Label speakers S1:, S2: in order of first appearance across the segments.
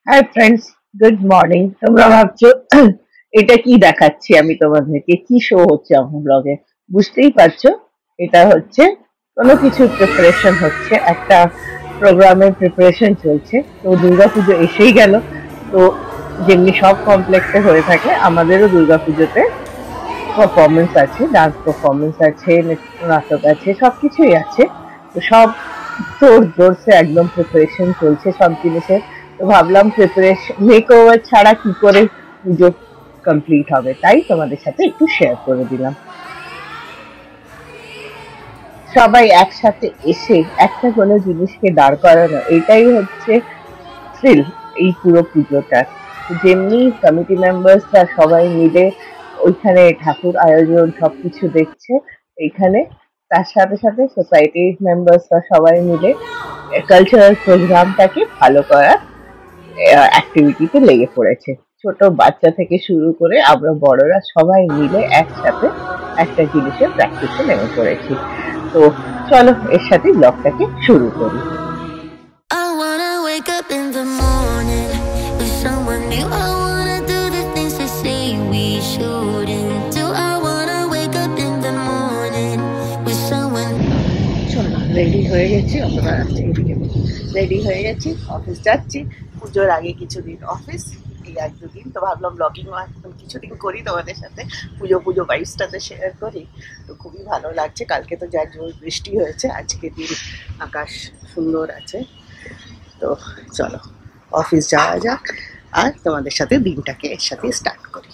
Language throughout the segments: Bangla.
S1: Hi friends, good morning. তোমরা ভাবছো এটা কি দেখাচ্ছি আমি তোমাদেরকে, কি শো হচ্ছে আমার ব্লগে? বুঝতেই পারছো, এটা হচ্ছে কোনো কিছুর প্রিপারেশন হচ্ছে, একটা প্রোগ্রামের প্রিপারেশন চলছে। তো দুর্গাপুজো এসেই গেল। তো যেমনি সব কমপ্লেক্সে হয়ে থাকে, আমাদেরও দুর্গাপুজোতে পারফরমেন্স আছে, ডান্স পারফরমেন্স আছে, নাটক আছে, সবকিছুই আছে। তো সব জোর জোরসে একদম প্রিপারেশন চলছে সব জিনিসের। তো ভাবলাম প্রিপারেশন মেক ওভার ছাড়া কি করে পুজো কমপ্লিট হবে, তাই তোমাদের সাথে একটু শেয়ার করে দিলাম। সবাই একসাথে এসে একটা কোনো জিনিসকে দাঁড় করানো, এটাই হচ্ছে থ্রিল এই পুরো পুজোটার। যেমনি কমিটি মেম্বার্সরা সবাই মিলে ওইখানে ঠাকুর আয়োজন সবকিছু দেখছে, এখানে তার সাথে সাথে সোসাইটির মেম্বার্সরা সবাই মিলে কালচারাল প্রোগ্রামটাকে ভালো করার অ্যাক্টিভিটিতে লেগে পড়েছে। ছোট বাচ্চা থেকে শুরু করে আমরা বড়রা সবাই মিলে একসাথে একটা জিনিসের প্র্যাকটিসে নেমে পড়েছি। তো চলো এর সাথে ব্লগটাকে শুরু করি।
S2: I wanna wake up in the morning with someone new. I wanna do the things they say we shouldn't do. I wanna wake up in the morning with someone.
S1: চলো রেডি হয়ে গেছি, অথবা এদিকে রেডি হয়ে গেছি, অফিস যাচ্ছি। পুজোর আগে কিছুদিন অফিস, এই এক দুদিন তো ভাবলাম ব্লগিংও একদম কিছুদিন করি তোমাদের সাথে, পুজো পুজো ভাইবসটাতে শেয়ার করি। তো খুবই ভালো লাগছে। কালকে তো যা জোর বৃষ্টি হয়েছে, আজকে দিন আকাশ সুন্দর আছে। তো চলো অফিস যাওয়া যাক, আর তোমাদের সাথে দিনটাকে এর সাথে স্টার্ট করি।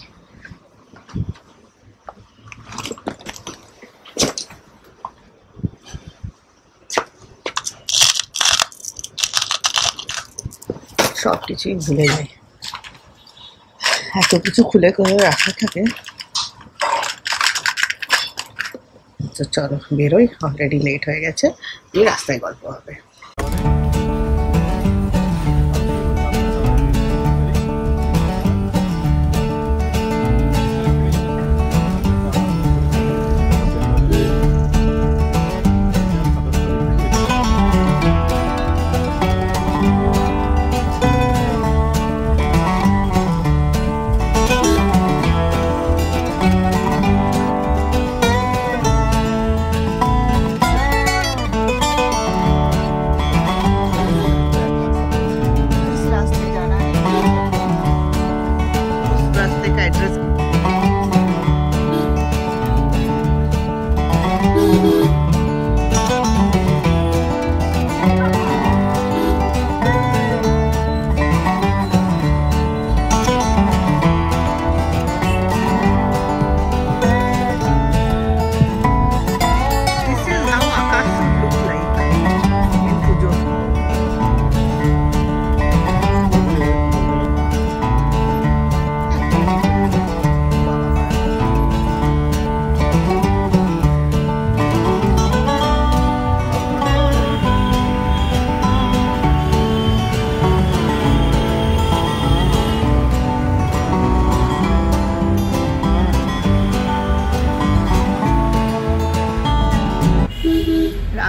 S1: সব কিছুই ভুলে যাই, এত কিছু খুলে করে রাখা থাকে। তো চলো বেরোই, অলরেডি লেট হয়ে গেছে, এই রাস্তায় গল্প হবে।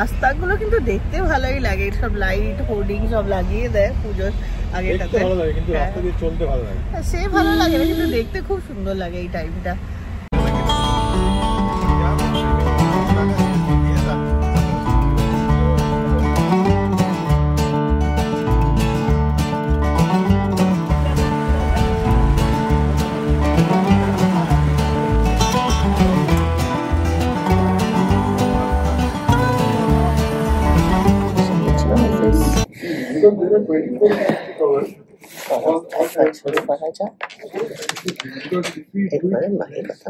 S1: রাস্তাগুলো কিন্তু দেখতে ভালোই লাগে, সব লাইট হোর্ডিং সব লাগিয়ে দেয় পুজোর আগেটাতে। ভালো লাগে, কিন্তু রাস্তা দিয়ে চলতে ভালো লাগে। সে ভালো লাগে না, কিন্তু দেখতে খুব সুন্দর লাগে এই টাইমটা। শুরু করা যাক, একবারে মায়ের কথা।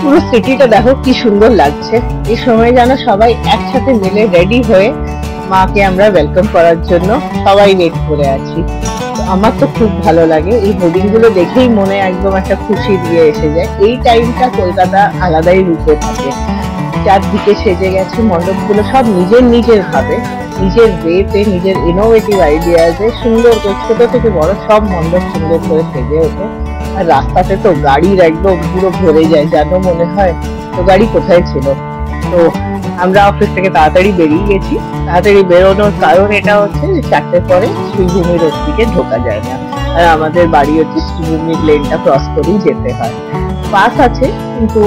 S1: পুরো সিটিটা দেখো কি সুন্দর লাগছে। এই সময় যেন সবাই একসাথে মিলে রেডি হয়ে মাকে আমরা ওয়েলকাম করার জন্য সবাই ওয়েট করে আছি। আমার তো খুব ভালো লাগে এই হোর্ডিং গুলো দেখেই মনে একদম একটা খুশি দিয়ে এসে যায়। এই টাইমটা কলকাতা আলাদাই রূপে থাকে, চারদিকে সেজে গেছে মণ্ডপগুলো সব নিজের ভাবে, নিজের ওয়েতে, নিজের ইনোভেটিভ আইডিয়াজে সুন্দর করে ছোট থেকে বড় সব মণ্ডপ সুন্দর করে সেজে ওঠে। আর রাস্তাতে তো গাড়ির একদম পুরো ভরে যায়, যেন মনে হয় তো গাড়ি কোথায় ছিল। তো আমরা অফিস থেকে তাড়াতাড়ি বেরিয়ে গেছি। তাড়াতাড়ি বেরোনোর কারণ এটা হচ্ছে যে 4টের পরে শ্রীভূমির ওর দিকে ঢোকা যায় না, আর আমাদের বাড়ি হচ্ছে শ্রীভূমির লেনটা ক্রস করেই যেতে হয়। বাস আছে কিন্তু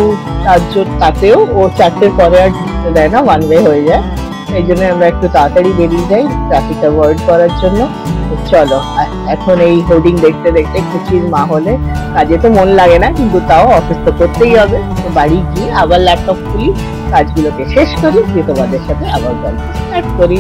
S1: তাতেও ও 4টের পরে আর ঢুকতে দেয় না, ওয়ান ওয়ে হয়ে যায়। এই জন্য আমরা একটু তাড়াতাড়ি বেরিয়ে যাই ট্রাফিক অ্যাভয়েড করার জন্য। চলো এখন এই হোর্ডিং দেখতে দেখতে খুশির মাহলে, কাজে তো মন লাগে না কিন্তু তাও অফিস তো করতেই হবে। তো বাড়ি গিয়ে আবার ল্যাপটপ খুলি, কাজগুলোকে শেষ করি, দিয়ে তোমাদের সাথে আবার গল্প স্টার্ট করি।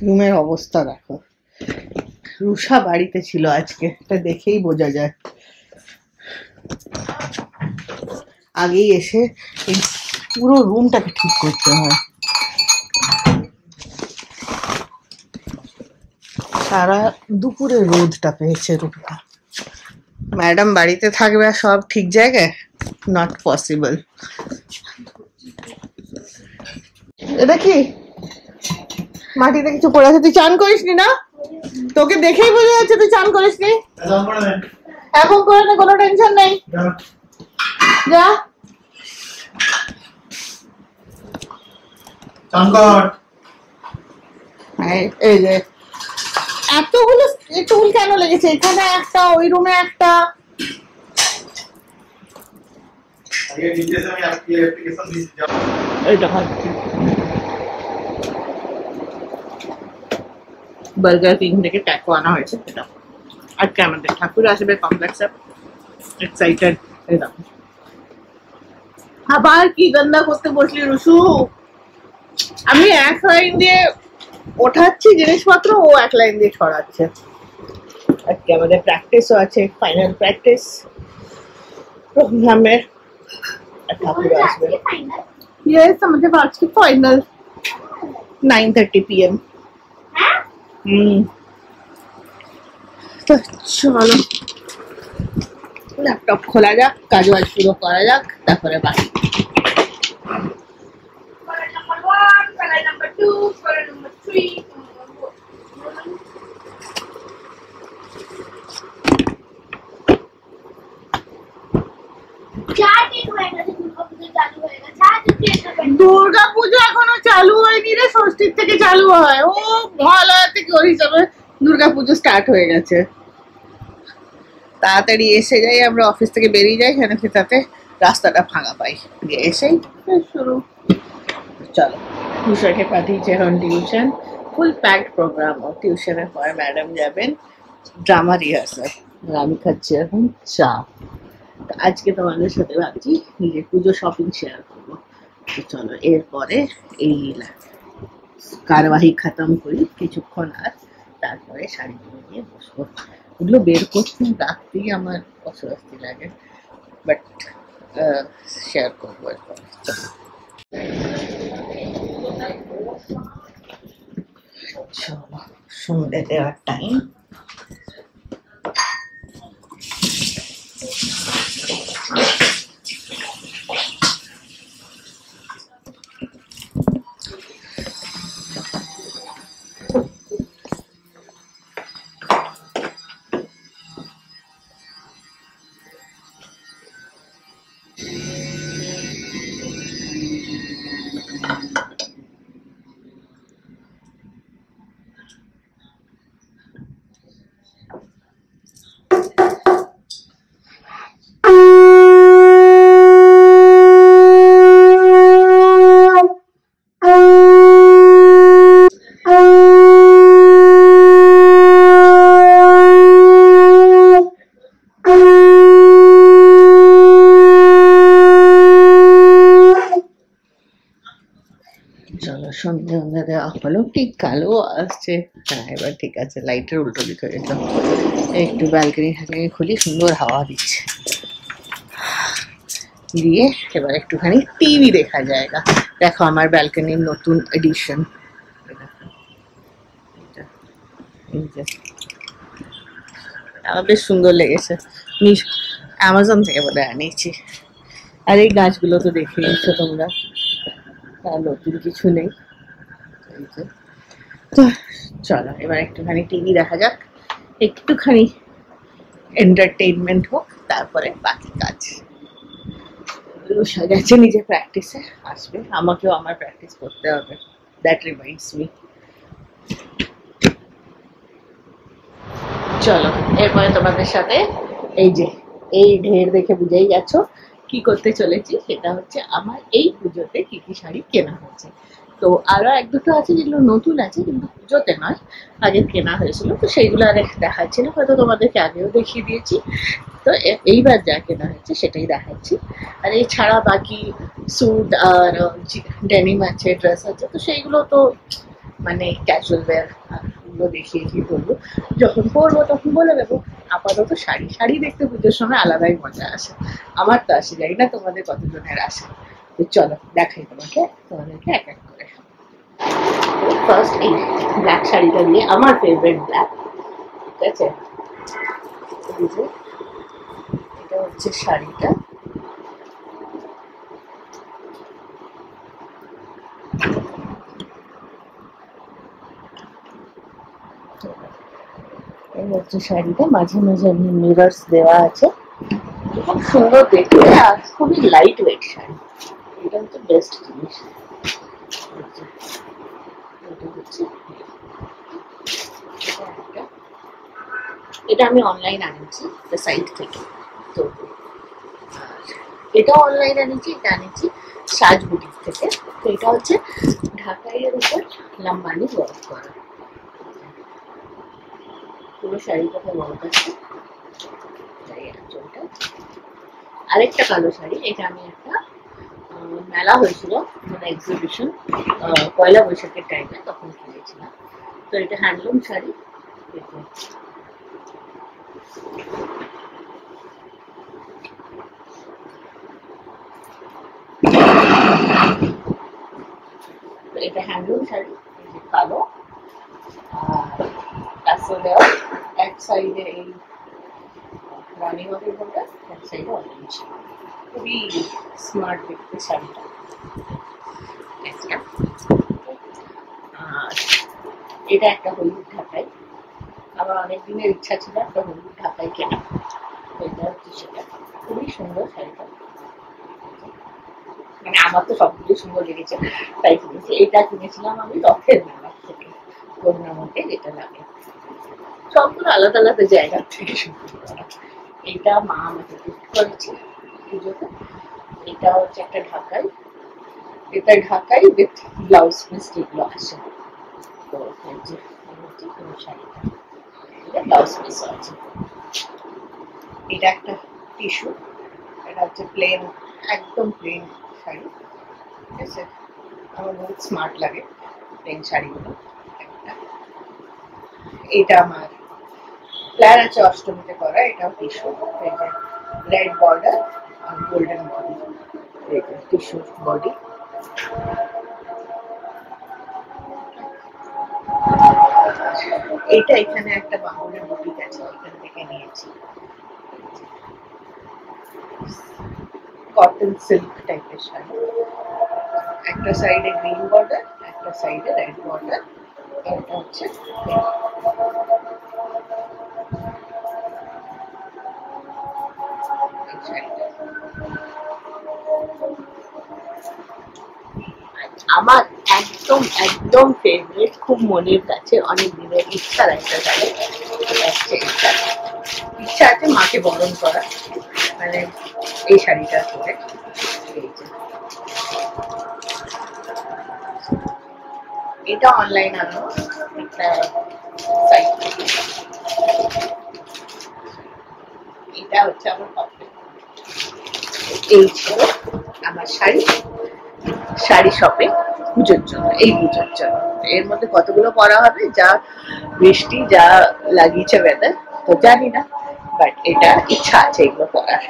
S1: রুমের অবস্থা দেখো, রুষা বাড়িতে ছিল আজকে, এটা দেখেই বোঝা যায়। আগেই এসে এই পুরো রুমটাকে ঠিক করতে হয়। সারা দুপুরে রোদটা পেয়েছে রুমটা। ম্যাডাম বাড়িতে থাকবে আর সব ঠিক জায়গায়, নট পসিবল। এটা কি মাটিতে কিছু পড়ে আছে? তুই চান করিসনি না? তোকে দেখেই বোঝা যাচ্ছে তুই চান করিসনি। এখন করে নে, কোনো টেনশন নেই, যা এই যে এতগুলো টুল কেন লেগেছে? এখানে একটা, ওই রুমে একটা। বার্গার কিং থেকে ট্যাকো আনা হয়েছে, এটা আজকে আমাদের ঠাকুর আসবে কমপ্লেক্সে, এক্সাইটেড। আবার কি গন্ধা করতে বসলি রুশু? আমি এক লাইন দিয়ে ওঠাচ্ছি জিনিসপত্র, ও এক লাইন দিয়ে ছড়াচ্ছে। আজকে আমাদের প্র্যাকটিসও আছে, ফাইনাল প্র্যাকটিস প্রোগ্রামের। ঠাকুর আসবে, ইয়েস আমাদের আজকে ফাইনাল 9:30 PM। তো চলো ল্যাপটপ খোলা যাক, কাজ বাজ শুরু করা যাক, তারপরে বাকি। দুর্গা পুজো এখনো চালু হয়নি রে, ষষ্ঠীর থেকে চালু হয়। ও মহালয়া থেকে ওই হিসাবে দুর্গা পুজো স্টার্ট হয়ে গেছে। তাড়াতাড়ি এসে যাই, আমরা অফিস থেকে বেরিয়ে যাই, কেন কি তাতে রাস্তাটা ফাঁকা পাই, দিয়ে এসেই শুরু। চলো টুশনকে পাঠিয়েছে এখন টিউশন, ফুল প্যাকড প্রোগ্রাম। ও টিউশনের পরে ম্যাডাম যাবেন ড্রামা রিহার্সাল, আমি খাচ্ছি এখন চা। আজকে তোমাদের সাথে ভাবছি নিজের পুজো শপিং শেয়ার করবো। তো চলো এরপরে এই কারবাহি খতম করি কিছুক্ষণ, আর তারপরে শাড়িগুলো নিয়ে বসবো। ওগুলো বের করতে রাখতেই আমার অস্বস্তি লাগে, বাট শেয়ার করবো এরপরে। চলো সন্ধ্যে দেওয়ার টাইম। সন্ধে সন্ধে দেওয়া হলো, ঠিক কালো আসছে। হ্যাঁ এবার ঠিক আছে, লাইটের উল্টো দিক হয়ে যেত। একটু ব্যালকনি ঠ্যালকনি খুলি, সুন্দর হাওয়া দিচ্ছে। দিয়ে এবার একটুখানি টিভি দেখা জায়গা। দেখো আমার ব্যালকনির নতুন এডিশন, আমার বেশ সুন্দর লেগেছে। অ্যামাজন থেকে বলে আনিয়েছি। আর এই গাছগুলো তো দেখে নিচ্ছো তোমরা, তার নতুন কিছু নেই। তো চলো এবার একটুখানি টিভি দেখা যাক, একটুখানি এন্টারটেইনমেন্ট হোক, তারপরে বাকি কাজ। রুষা গেছে নিজে প্র্যাকটিসে, আসবে, আমাকেও আমার প্র্যাকটিস করতে হবে। That reminds me. চলো এরপরে তোমাদের সাথে এই ঢের দেখে বুঝেই গেছো কি করতে চলেছি। সেটা হচ্ছে আমার এই পুজোতে কি কি শাড়ি কেনা হয়েছে। তো আরো এক দুটো আছে যেগুলো নতুন আছে, কিন্তু পুজোতে নয়, আগে কেনা হয়েছিল। তো সেইগুলো আর দেখাচ্ছি না, হয়তো তোমাদেরকে আগেও দেখিয়ে দিয়েছি। তো এইবার যা কেনা হয়েছে সেটাই দেখাচ্ছি। আর এছাড়া বাকি স্যুট আর ডেনিম আছে, ড্রেস আছে, তো সেইগুলো তো মানে ক্যাজুয়াল ওয়্যার, ওগুলো দেখিয়ে কি করবো, যখন পরবো তখন বলে দেবো। আপাতত শাড়ি শাড়ি দেখতে পুজোর সময় আলাদাই মজা আসে। আমার তো আসে, যাই না তোমাদের কতজনের আসে। তো চলো দেখাই তোমাদেরকে এক এক করে। ফার্স্ট এই ব্ল্যাক শাড়িটা দিয়ে, আমার ফেভারিট ব্ল্যাক, ঠিক আছে। এটা হচ্ছে শাড়িটা, এই হচ্ছে শাড়িটা, মাঝে মাঝে মিরর্স দেওয়া আছে, খুব সুন্দর দেখতে আর খুবই লাইট ওয়েট শাড়ি। এটা হচ্ছে বেস্ট জিনিস। এটা আমি অনলাইন আনিয়েছি সাইট থেকে। তো এটা অনলাইন আনিয়েছি, এটা আনিয়েছি সাজ বুটিক থেকে। তো এটা হচ্ছে ঢাকাইয়ের উপর লাম্বানি ওয়ার্ক করা, পুরো শাড়িটাতে ওয়ার্ক আছে। আরেকটা কালো শাড়ি, এটা আমি একটা মেলা হয়েছিল, মানে এক্সিবিশন, পয়লা বৈশাখের টাইমে তখন কিনেছিলাম। তো এটা হ্যান্ডলুম শাড়ি। এটা হ্যান্ডলুম শাড়ি, কালো, আর এক সাইডে এই রানী মতের বলটা, এক সাইডে অরেঞ্জ। খুবই স্মার্ট দেখতে শাড়িটা। আর এটা একটা হলুদ ঢাকাই, আমার অনেক দিনের ইচ্ছা ছিল একটা হলুদ ঢাকাই কেনা। এটা হচ্ছে সেটা, খুবই সুন্দর শাড়িটা, মানে আমার তো সবগুলো সুন্দর লেগেছে তাই কিনেছি। এটা কিনেছিলাম আমি রথের মেলা থেকে, করুণামতে যেটা লাগে, সবগুলো আলাদা আলাদা জায়গা থেকে সুন্দর করা। এটা মা আমাকে গিফট করেছে পুজোতে। এটা হচ্ছে একটা ঢাকাই, এটা ঢাকাই উইথ ব্লাউজ পিস যেগুলো আসে। তো পুরো শাড়িটা ব্লাউজ পিস আছে। এটা একটা টিস্যু, এটা হচ্ছে প্লেন, একদম প্লেন শাড়ি, ঠিক আছে। আমার বহুত স্মার্ট লাগে প্লেন শাড়িগুলো। এটা আমার ফ্ল্যার আছে অষ্টমীতে করা, এটাও টিস্যু, রেড বর্ডার আর গোল্ডেন বডি, টিস্যু বডি। এটা এখানে একটা বাঙালির বুটিক আছে, এখান থেকে নিয়েছি, কটন সিল্ক টাইপের শাড়ি। একটা সাইডে গ্রিন বর্ডার, একটা সাইডে রেড বর্ডার। এটা হচ্ছে আমার একদম একদম ফেভারিট, খুব মনের কাছে, অনেক দিনের ইচ্ছার একটা শাড়ি। ইচ্ছা আছে মাকে বরণ করা, মানে এই শাড়িটা পরে। এটা অনলাইন আনো একটা সাইট থেকে। এটা হচ্ছে আমার পকেট। এই ছিল আমার শাড়ি শপে। পুজোর জন্য, এই পুজোর জন্য। এর মধ্যে কতগুলো করা হবে, যা বৃষ্টি যা লাগিয়েছে ওয়েদার, তো জানি না, বাট এটা ইচ্ছা আছে এগুলো করার।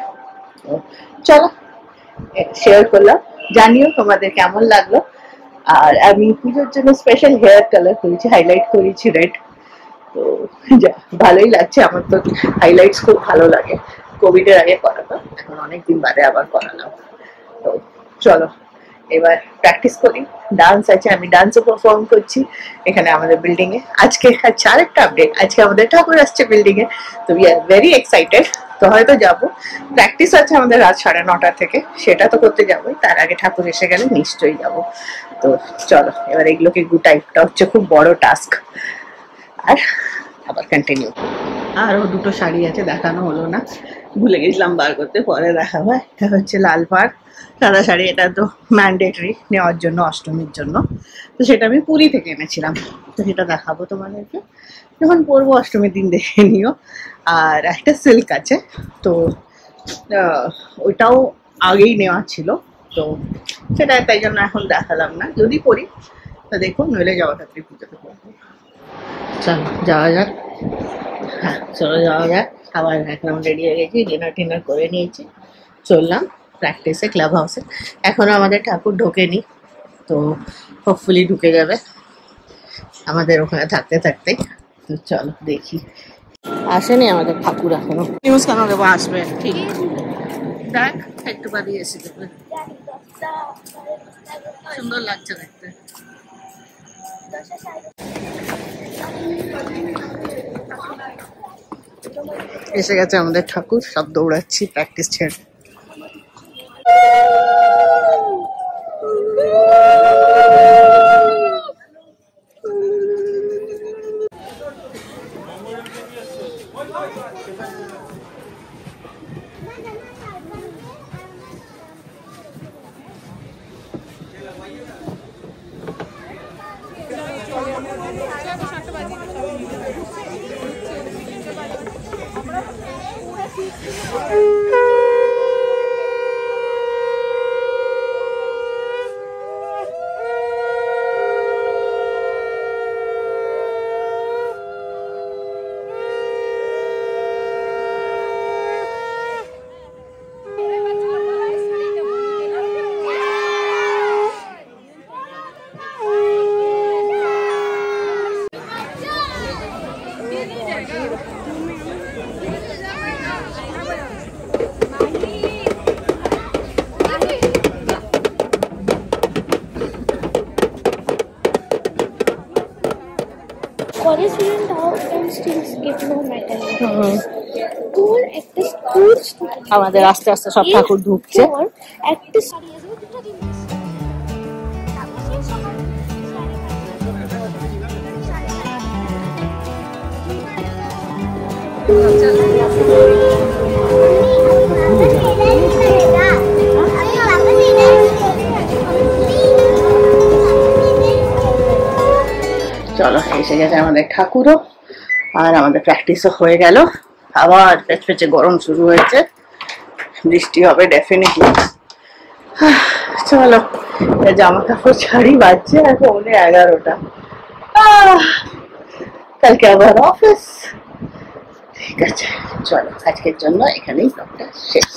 S1: তো চলো শেয়ার করলাম, জানিও তোমাদের কেমন লাগলো। আর আমি পুজোর জন্য স্পেশাল হেয়ার কালার করেছি, হাইলাইট করেছি রেড। তো ভালোই লাগছে আমার, তো হাইলাইটস খুব ভালো লাগে। কোভিডের আগে করাতো, এখন অনেকদিন বাদে আবার করালাম। তো চলো এবার প্র্যাকটিস করি। ডান্স আছে, আমি ডান্সও পারফর্ম করছি এখানে আমাদের বিল্ডিং এ। আজকে আরেকটা আপডেট, আজকে আমাদের ঠাকুর আসছে বিল্ডিং এ, তো উই আর ভেরি এক্সাইটেড। তো হয়তো যাবো, প্র্যাকটিস আছে আমাদের রাত 9:30 থেকে, সেটা তো করতে যাবোই, তার আগে ঠাকুর এসে গেলে নিশ্চয়ই যাব। তো চলো এবার এগুলোকে গুটাই, এটা হচ্ছে খুব বড় টাস্ক। আর আবার কন্টিনিউ। আরও দুটো শাড়ি আছে, দেখানো হলো না, ভুলে গেছিলাম বার করতে, পরে দেখাবো। এটা হচ্ছে লাল পাড় সাদা শাড়ি, এটা তো ম্যান্ডেটরি নেওয়ার জন্য অষ্টমীর জন্য, তো সেটা আমি পুরী থেকে এনেছিলাম, তো সেটা দেখাবো তোমাদেরকে যখন পরবো, অষ্টমীর দিন দেখে নিও। আর একটা সিল্ক আছে, তো ওইটাও আগেই নেওয়া ছিল, তো সেটা তাই জন্য এখন দেখালাম না, যদি পরি তো দেখুন, নইলে জগদ্ধাত্রী পুজোতে পরবো। চলো যাওয়া যাক। হ্যাঁ চলো যাওয়া যাক। আবার এখন রেডি হয়ে গেছি, ডিনার টিনার করে নিয়েছি, চললাম প্র্যাকটিসে ক্লাব হাউসে। এখনো আমাদের ঠাকুর ঢোকেনি, তো হোপফুলি ঢুকে যাবে আমাদের ওখানে থাকতে থাকতে। তো চলো দেখি। আসেনি আমাদের ঠাকুর এখনো, নিউজ কেন দেবো, আসবে ঠিক। দেখ একটু বাদিয়ে এসে দেখবে, সুন্দর লাগছে দেখতে। এসে গেছে আমাদের ঠাকুর, সব দৌড়াচ্ছি প্র্যাকটিস ছেড়ে।
S3: College student how and still get no matter. School at the school student.
S1: আমাদের আস্তে আস্তে সব ঠাকুর ঢুকছে।
S3: At the
S1: চলো এসে গেছে আমাদের ঠাকুরও, আর আমাদের প্র্যাকটিসও হয়ে গেল। আবার পেচপেচে গরম শুরু হয়েছে, বৃষ্টি হবে ডেফিনেটলি। চলো জামা কাপড় ছাড়ি, বাজছে এখন 11টা। কালকে আবার অফিস। ঠিক আছে চলো, আজকের জন্য এখানেই সবটা শেষ।